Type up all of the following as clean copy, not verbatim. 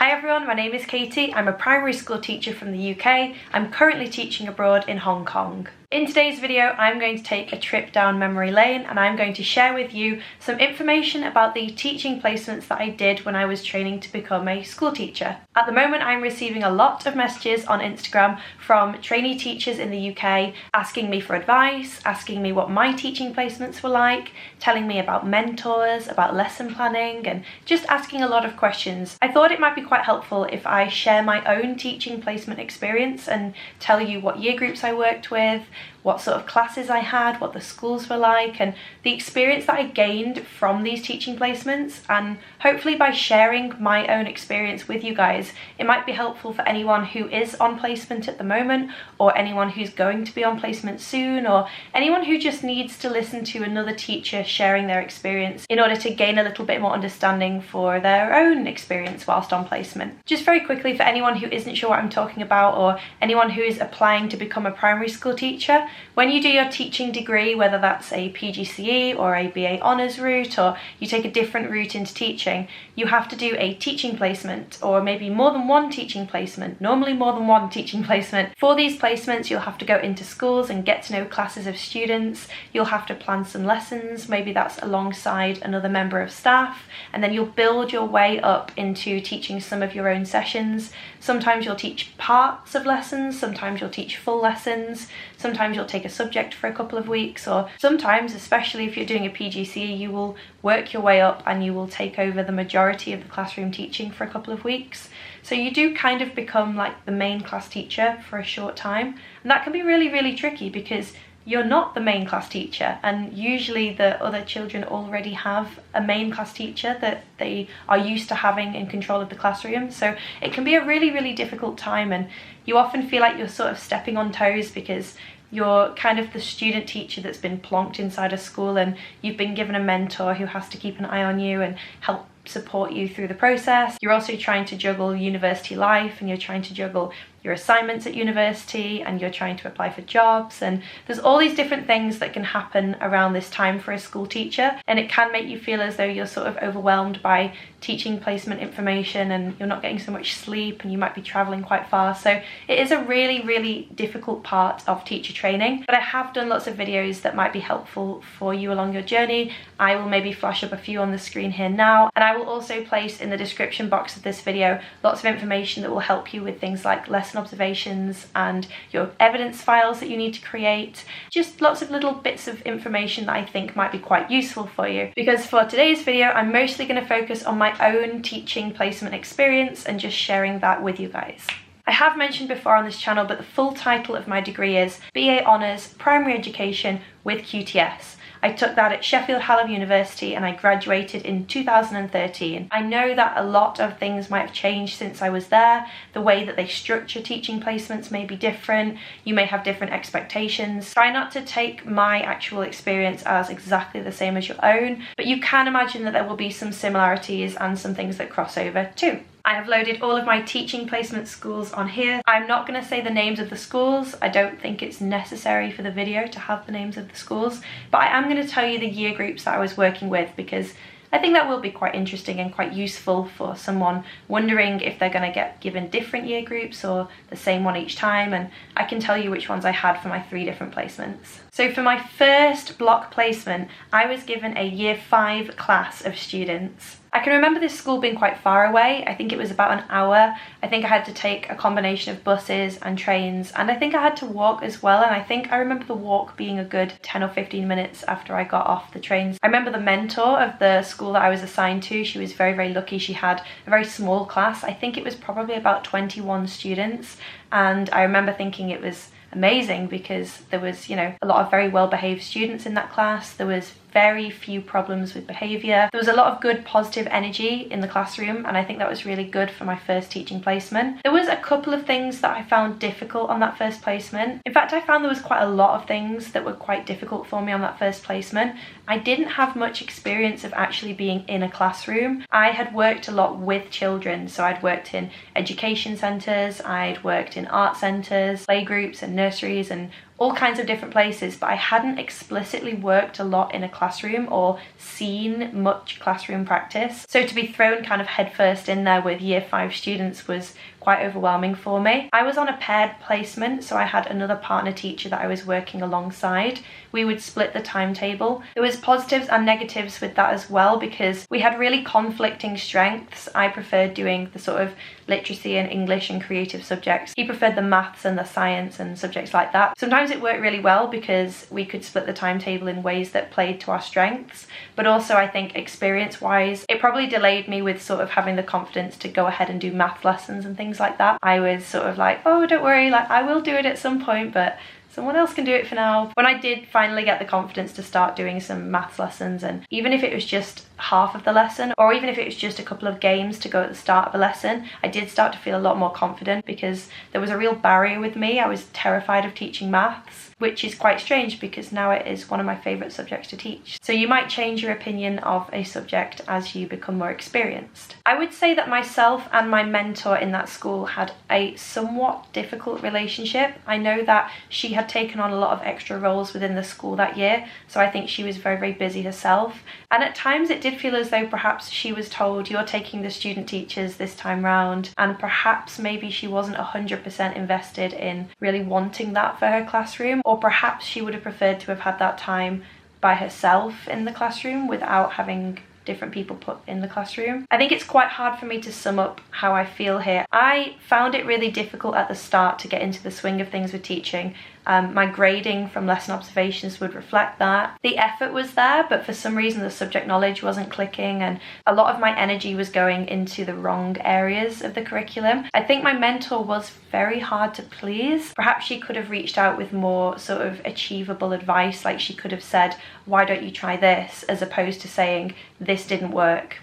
Hi everyone, my name is Katie. I'm a primary school teacher from the UK. I'm currently teaching abroad in Hong Kong. In today's video, I'm going to take a trip down memory lane and I'm going to share with you some information about the teaching placements that I did when I was training to become a school teacher. At the moment, I'm receiving a lot of messages on Instagram from trainee teachers in the UK asking me for advice, asking me what my teaching placements were like, telling me about mentors, about lesson planning, and just asking a lot of questions. I thought it might be quite helpful if I share my own teaching placement experience and tell you what year groups I worked with, what sort of classes I had, what the schools were like, and the experience that I gained from these teaching placements. And hopefully by sharing my own experience with you guys, it might be helpful for anyone who is on placement at the moment, or anyone who's going to be on placement soon, or anyone who just needs to listen to another teacher sharing their experience in order to gain a little bit more understanding for their own experience whilst on placement. Just very quickly, for anyone who isn't sure what I'm talking about, or anyone who is applying to become a primary school teacher, when you do your teaching degree, whether that's a PGCE or a BA Honours route, or you take a different route into teaching, you have to do a teaching placement, or maybe more than one teaching placement, normally more than one teaching placement. For these placements, you'll have to go into schools and get to know classes of students. You'll have to plan some lessons, maybe that's alongside another member of staff, and then you'll build your way up into teaching some of your own sessions. Sometimes you'll teach parts of lessons, sometimes you'll teach full lessons, sometimes you'll take a subject for a couple of weeks, or sometimes, especially if you're doing a PGCE, you will work your way up and you will take over the majority of the classroom teaching for a couple of weeks. So you do kind of become like the main class teacher for a short time, and that can be really, really tricky because you're not the main class teacher, and usually the other children already have a main class teacher that they are used to having in control of the classroom. So it can be a really, really difficult time, and you often feel like you're sort of stepping on toes because you're kind of the student teacher that's been plonked inside a school, and you've been given a mentor who has to keep an eye on you and help support you through the process. You're also trying to juggle university life, and you're trying to juggle your assignments at university, and you're trying to apply for jobs, and there's all these different things that can happen around this time for a school teacher, and it can make you feel as though you're sort of overwhelmed by teaching placement information and you're not getting so much sleep and you might be traveling quite far. So it is a really, really difficult part of teacher training, but I have done lots of videos that might be helpful for you along your journey. I will maybe flash up a few on the screen here now, and I will also place in the description box of this video lots of information that will help you with things like lesson observations and your evidence files that you need to create. Just lots of little bits of information that I think might be quite useful for you, because for today's video I'm mostly going to focus on my own teaching placement experience and just sharing that with you guys. I have mentioned before on this channel, but the full title of my degree is BA Honours Primary Education with QTS. I took that at Sheffield Hallam University and I graduated in 2013. I know that a lot of things might have changed since I was there. The way that they structure teaching placements may be different. You may have different expectations. Try not to take my actual experience as exactly the same as your own, but you can imagine that there will be some similarities and some things that cross over too. I have loaded all of my teaching placement schools on here. I'm not going to say the names of the schools. I don't think it's necessary for the video to have the names of the schools, but I am going to tell you the year groups that I was working with, because I think that will be quite interesting and quite useful for someone wondering if they're going to get given different year groups or the same one each time, and I can tell you which ones I had for my 3 different placements. So for my first block placement, I was given a year 5 class of students. I can remember this school being quite far away. I think it was about an hour. I think I had to take a combination of buses and trains, and I think I had to walk as well, and I think I remember the walk being a good 10 or 15 minutes after I got off the trains. I remember the mentor of the school that I was assigned to, she was very, very lucky. She had a very small class. I think it was probably about 21 students, and I remember thinking it was amazing because there was, you know, a lot of very well behaved students in that class. There was very few problems with behaviour. There was a lot of good positive energy in the classroom, and I think that was really good for my first teaching placement. There was a couple of things that I found difficult on that first placement. In fact, I found there was quite a lot of things that were quite difficult for me on that first placement. I didn't have much experience of actually being in a classroom. I had worked a lot with children, so I'd worked in education centres, I'd worked in art centres, playgroups and nurseries, and all kinds of different places, but I hadn't explicitly worked a lot in a classroom or seen much classroom practice. So to be thrown kind of headfirst in there with year 5 students was quite overwhelming for me. I was on a paired placement, so I had another partner teacher that I was working alongside. We would split the timetable. There was positives and negatives with that as well, because we had really conflicting strengths. I preferred doing the sort of literacy and English and creative subjects. He preferred the maths and the science and subjects like that. Sometimes it worked really well because we could split the timetable in ways that played to our strengths, but also I think experience-wise, it probably delayed me with sort of having the confidence to go ahead and do math lessons and things like that. I was sort of like, oh, don't worry, like I will do it at some point, but someone else can do it for now. When I did finally get the confidence to start doing some maths lessons, and even if it was just half of the lesson, or even if it was just a couple of games to go at the start of a lesson, I did start to feel a lot more confident, because there was a real barrier with me. I was terrified of teaching maths, which is quite strange because now it is one of my favourite subjects to teach. So you might change your opinion of a subject as you become more experienced. I would say that myself and my mentor in that school had a somewhat difficult relationship. I know that she had taken on a lot of extra roles within the school that year, so I think she was very, very busy herself. And at times it did feel as though perhaps she was told, you're taking the student teachers this time round, and perhaps maybe she wasn't 100% invested in really wanting that for her classroom, or perhaps she would have preferred to have had that time by herself in the classroom without having different people put in the classroom. I think it's quite hard for me to sum up how I feel here. I found it really difficult at the start to get into the swing of things with teaching. My grading from lesson observations would reflect that. The effort was there, but for some reason the subject knowledge wasn't clicking, and a lot of my energy was going into the wrong areas of the curriculum. I think my mentor was very hard to please. Perhaps she could have reached out with more sort of achievable advice, like she could have said, why don't you try this, as opposed to saying, this didn't work.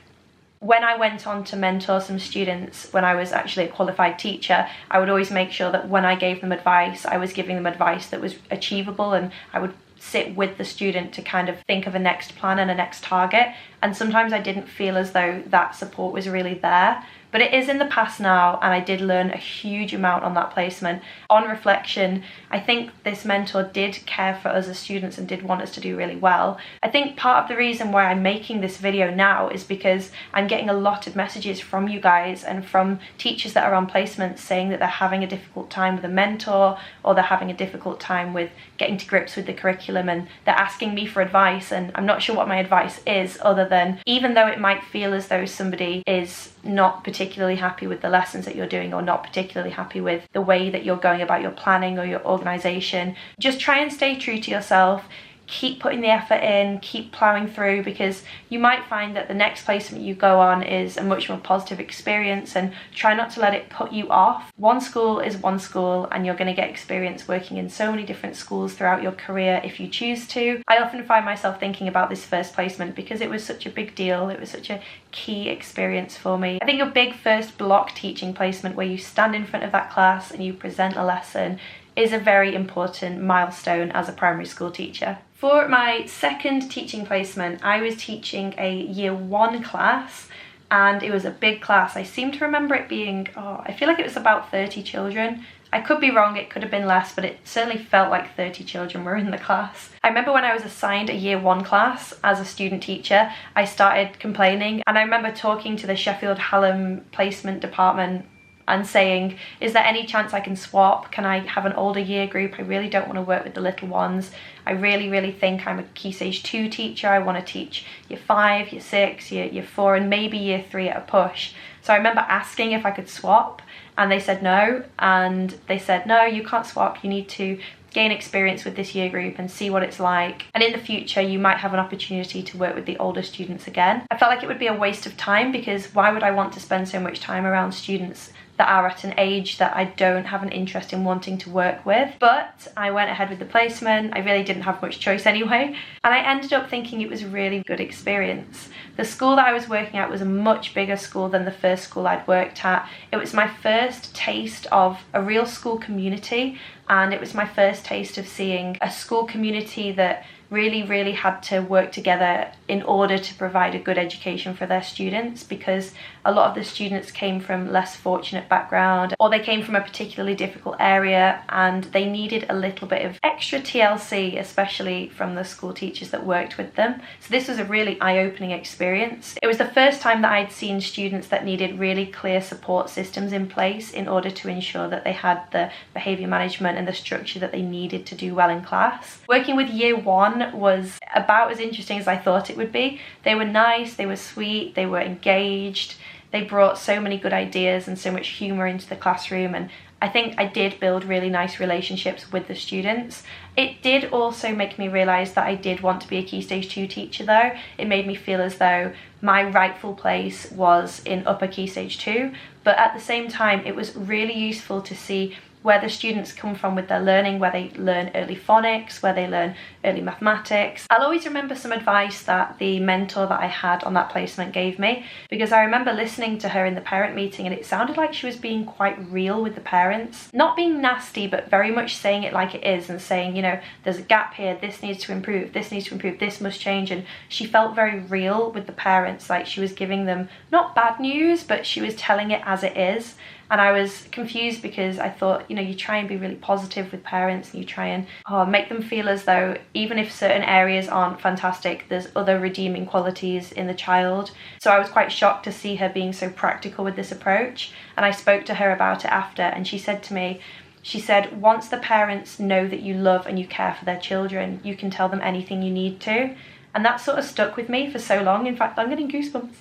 When I went on to mentor some students, when I was actually a qualified teacher, I would always make sure that when I gave them advice, I was giving them advice that was achievable, and I would sit with the student to kind of think of a next plan and a next target. And sometimes I didn't feel as though that support was really there. But it is in the past now, and I did learn a huge amount on that placement. On reflection, I think this mentor did care for us as students and did want us to do really well. I think part of the reason why I'm making this video now is because I'm getting a lot of messages from you guys and from teachers that are on placements saying that they're having a difficult time with a mentor, or they're having a difficult time with getting to grips with the curriculum, and they're asking me for advice, and I'm not sure what my advice is, other than even though it might feel as though somebody is not particularly happy with the lessons that you're doing, or not particularly happy with the way that you're going about your planning or your organisation, just try and stay true to yourself. Keep putting the effort in, keep ploughing through, because you might find that the next placement you go on is a much more positive experience, and try not to let it put you off. One school is one school, and you're going to get experience working in so many different schools throughout your career if you choose to. I often find myself thinking about this first placement because it was such a big deal, it was such a key experience for me. I think a big first block teaching placement where you stand in front of that class and you present a lesson is a very important milestone as a primary school teacher. For my second teaching placement, I was teaching a year 1 class, and it was a big class. I seem to remember it being, I feel like it was about 30 children. I could be wrong, it could have been less, but it certainly felt like 30 children were in the class. I remember when I was assigned a year 1 class as a student teacher, I started complaining, and I remember talking to the Sheffield Hallam placement department and saying, is there any chance I can swap? Can I have an older year group? I really don't want to work with the little ones. I really think I'm a Key Stage 2 teacher. I want to teach year 5, year 6, year 4, and maybe year 3 at a push. So I remember asking if I could swap, and they said no, and they said, no, you can't swap. You need to gain experience with this year group and see what it's like, and in the future you might have an opportunity to work with the older students again. I felt like it would be a waste of time, because why would I want to spend so much time around students that are at an age that I don't have an interest in wanting to work with? But I went ahead with the placement. I really didn't have much choice anyway, and I ended up thinking it was a really good experience. The school that I was working at was a much bigger school than the first school I'd worked at. It was my first taste of a real school community, and it was my first taste of seeing a school community that really had to work together in order to provide a good education for their students, because a lot of the students came from less fortunate background, or they came from a particularly difficult area and they needed a little bit of extra TLC, especially from the school teachers that worked with them. So this was a really eye-opening experience. It was the first time that I'd seen students that needed really clear support systems in place in order to ensure that they had the behaviour management and the structure that they needed to do well in class. Working with year 1 was about as interesting as I thought it would be. They were nice, they were sweet, they were engaged, they brought so many good ideas and so much humour into the classroom, and I think I did build really nice relationships with the students. It did also make me realise that I did want to be a Key Stage 2 teacher though. It made me feel as though my rightful place was in upper Key Stage 2, but at the same time it was really useful to see where the students come from with their learning, where they learn early phonics, where they learn early mathematics. I'll always remember some advice that the mentor that I had on that placement gave me, because I remember listening to her in the parent meeting and it sounded like she was being quite real with the parents. Not being nasty, but very much saying it like it is and saying, you know, there's a gap here, this needs to improve, this needs to improve, this must change. And she felt very real with the parents, like she was giving them not bad news, but she was telling it as it is. And I was confused because I thought, you know, you try and be really positive with parents and you try and make them feel as though even if certain areas aren't fantastic, there's other redeeming qualities in the child. So I was quite shocked to see her being so practical with this approach. And I spoke to her about it after, and she said to me, she said, once the parents know that you love and you care for their children, you can tell them anything you need to. And that sort of stuck with me for so long. In fact, I'm getting goosebumps.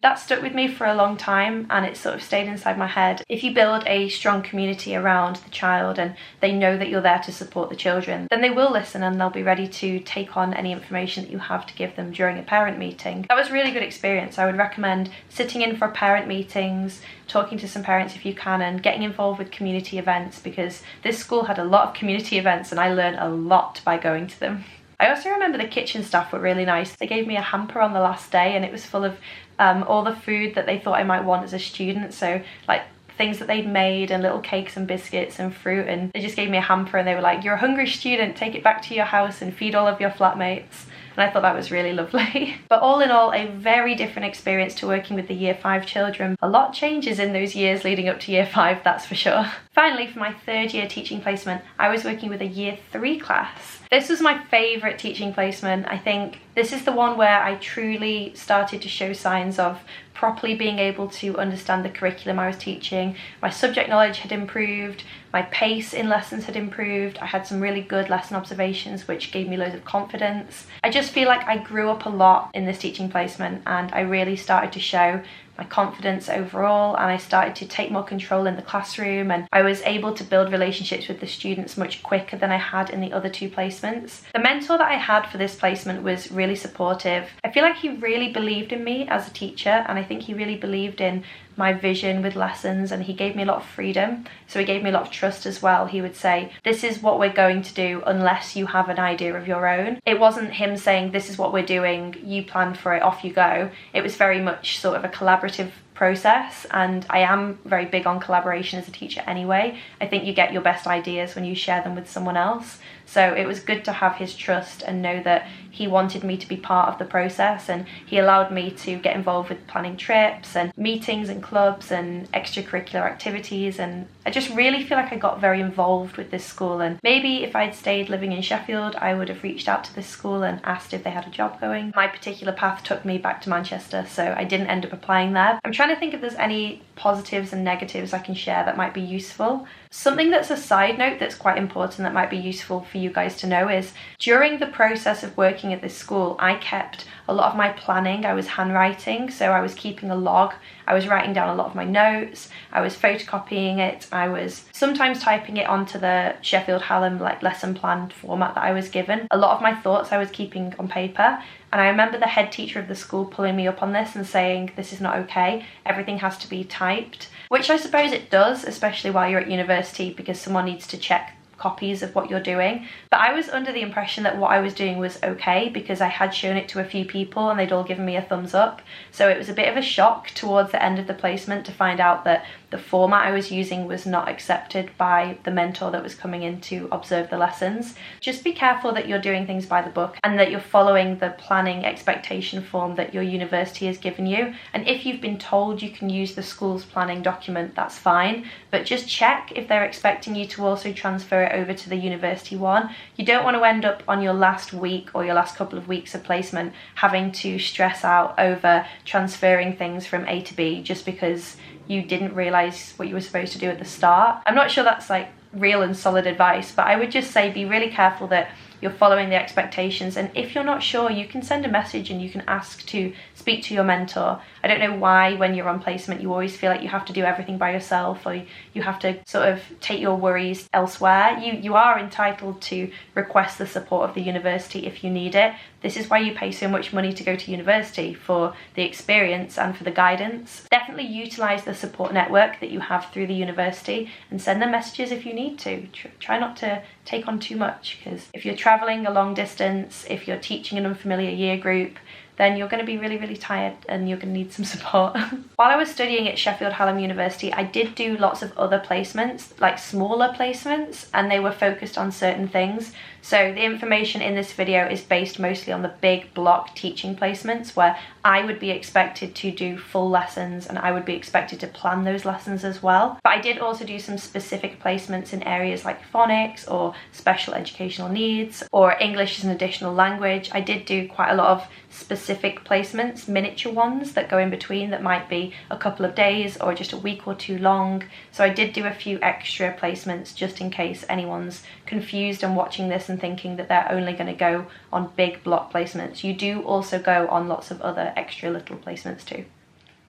That stuck with me for a long time and it sort of stayed inside my head. If you build a strong community around the child and they know that you're there to support the children, then they will listen and they'll be ready to take on any information that you have to give them during a parent meeting. That was a really good experience. I would recommend sitting in for parent meetings, talking to some parents if you can, and getting involved with community events, because this school had a lot of community events and I learned a lot by going to them. I also remember the kitchen staff were really nice. They gave me a hamper on the last day and it was full of all the food that they thought I might want as a student. So like things that they'd made and little cakes and biscuits and fruit, and they just gave me a hamper and they were like, you're a hungry student, take it back to your house and feed all of your flatmates. And I thought that was really lovely. But all in all, a very different experience to working with the year 5 children. A lot changes in those years leading up to year 5, that's for sure. Finally, for my 3rd year teaching placement, I was working with a year 3 class. This was my favourite teaching placement. I think this is the one where I truly started to show signs of properly being able to understand the curriculum I was teaching. My subject knowledge had improved, my pace in lessons had improved, I had some really good lesson observations which gave me loads of confidence. I just feel like I grew up a lot in this teaching placement and I really started to show my confidence overall, and I started to take more control in the classroom, and I was able to build relationships with the students much quicker than I had in the other 2 placements. The mentor that I had for this placement was really supportive. I feel like he really believed in me as a teacher, and I think he really believed in my vision with lessons, and he gave me a lot of freedom. So he gave me a lot of trust as well. He would say, this is what we're going to do unless you have an idea of your own. It wasn't him saying, this is what we're doing, you plan for it, off you go. It was very much sort of a collaborative process, and I am very big on collaboration as a teacher anyway. I think you get your best ideas when you share them with someone else. So it was good to have his trust and know that he wanted me to be part of the process, and he allowed me to get involved with planning trips and meetings and clubs and extracurricular activities, and I just really feel like I got very involved with this school. And maybe if I'd stayed living in Sheffield, I would have reached out to this school and asked if they had a job going. My particular path took me back to Manchester, so I didn't end up applying there. I'm trying to think if there's any positives and negatives I can share that might be useful. Something that's a side note that's quite important that might be useful for you guys to know is during the process of working at this school, I kept a lot of my planning. I was handwriting, so I was keeping a log. I was writing down a lot of my notes. I was photocopying it. I was sometimes typing it onto the Sheffield Hallam like lesson plan format that I was given. A lot of my thoughts I was keeping on paper. And I remember the head teacher of the school pulling me up on this and saying, this is not okay, everything has to be typed. Which I suppose it does, especially while you're at university, because someone needs to check copies of what you're doing. But I was under the impression that what I was doing was okay because I had shown it to a few people and they'd all given me a thumbs up. So it was a bit of a shock towards the end of the placement to find out that the format I was using was not accepted by the mentor that was coming in to observe the lessons. Just be careful that you're doing things by the book and that you're following the planning expectation form that your university has given you. And if you've been told you can use the school's planning document, that's fine, but just check if they're expecting you to also transfer it over to the university one. You don't want to end up on your last week or your last couple of weeks of placement having to stress out over transferring things from A to B just because you didn't realise what you were supposed to do at the start. I'm not sure that's like real and solid advice, but I would just say be really careful that you're following the expectations, and if you're not sure, you can send a message and you can ask to speak to your mentor. I don't know why when you're on placement you always feel like you have to do everything by yourself or you have to sort of take your worries elsewhere. You are entitled to request the support of the university if you need it. This is why you pay so much money to go to university, for the experience and for the guidance. Definitely utilise the support network that you have through the university and send them messages if you need to. Try not to take on too much, because if you're travelling a long distance, if you're teaching an unfamiliar year group, then you're going to be really, really tired and you're going to need some support. While I was studying at Sheffield Hallam University, I did do lots of other placements, like smaller placements, and they were focused on certain things. So the information in this video is based mostly on the big block teaching placements where I would be expected to do full lessons and I would be expected to plan those lessons as well. But I did also do some specific placements in areas like phonics or special educational needs or English as an additional language. I did do quite a lot of specific placements, miniature ones that go in between that might be a couple of days or just a week or two long. So I did do a few extra placements just in case anyone's confused and watching this and thinking that they're only going to go on big block placements. You do also go on lots of other extra little placements too.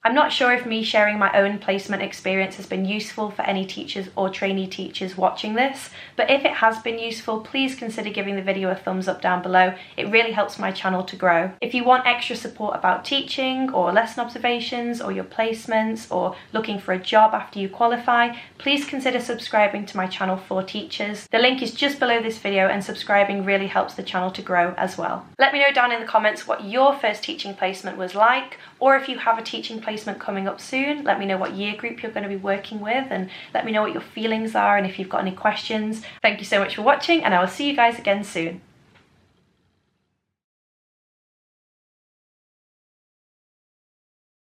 I'm not sure if me sharing my own placement experience has been useful for any teachers or trainee teachers watching this, but if it has been useful, please consider giving the video a thumbs up down below. It really helps my channel to grow. If you want extra support about teaching or lesson observations or your placements or looking for a job after you qualify, please consider subscribing to my channel for teachers. The link is just below this video and subscribing really helps the channel to grow as well. Let me know down in the comments what your first teaching placement was like, or if you have a teaching placement coming up soon, let me know what year group you're going to be working with and let me know what your feelings are and if you've got any questions. Thank you so much for watching and I will see you guys again soon.